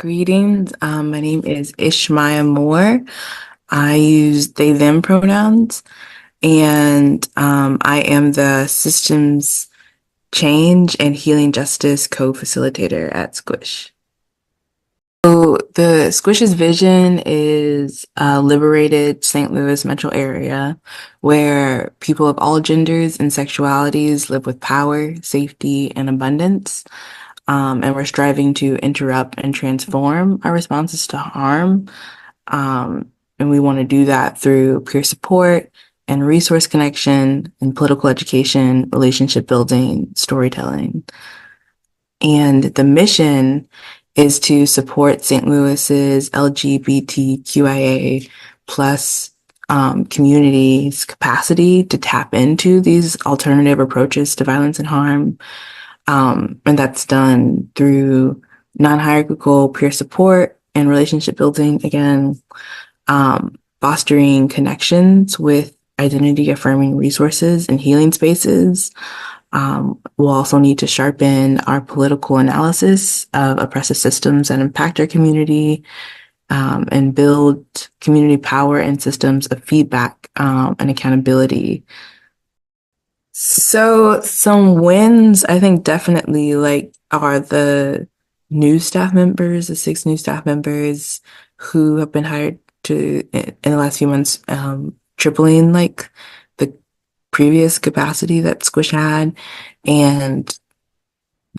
Greetings. My name is Ishmaiah Moore. I use they, them pronouns, and I am the Systems Change and Healing Justice Co-Facilitator at Squish. So the Squish's vision is a liberated St. Louis metro area where people of all genders and sexualities live with power, safety, and abundance. And we're striving to interrupt and transform our responses to harm. And we want to do that through peer support and resource connection and political education, relationship building, storytelling. And the mission is to support St. Louis's LGBTQIA plus community's capacity to tap into these alternative approaches to violence and harm. And that's done through non-hierarchical peer support and relationship building, again, fostering connections with identity affirming resources and healing spaces. We'll also need to sharpen our political analysis of oppressive systems that impact our community, and build community power and systems of feedback, and accountability. So some wins, I think definitely are the new staff members, the 6 new staff members who have been hired to in the last few months, tripling the previous capacity that Squish had, and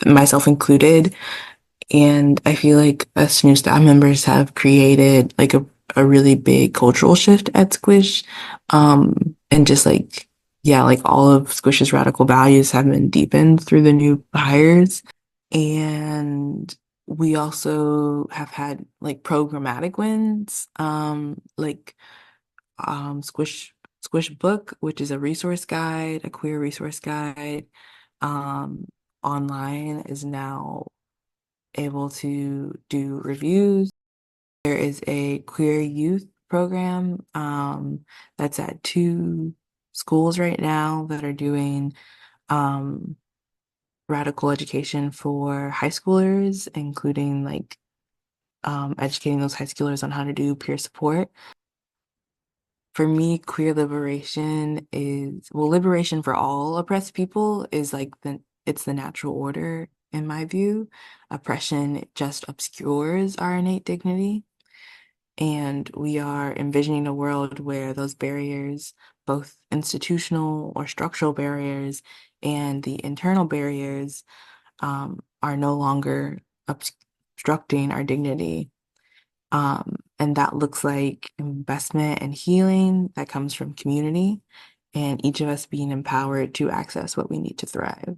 myself included. And I feel like us new staff members have created a really big cultural shift at Squish. And just yeah, all of Squish's radical values have been deepened through the new hires. And we also have had programmatic wins, Squish Book, which is a resource guide, a queer resource guide, um, online is now able to do reviews. There is a queer youth program that's at 2 schools right now that are doing um, radical education for high schoolers, including educating those high schoolers on how to do peer support. For me, queer liberation is, well, liberation for all oppressed people is it's the natural order in my view. Oppression just obscures our innate dignity. And we are envisioning a world where those barriers, both institutional or structural barriers and the internal barriers, are no longer obstructing our dignity. And that looks like investment and healing that comes from community and each of us being empowered to access what we need to thrive.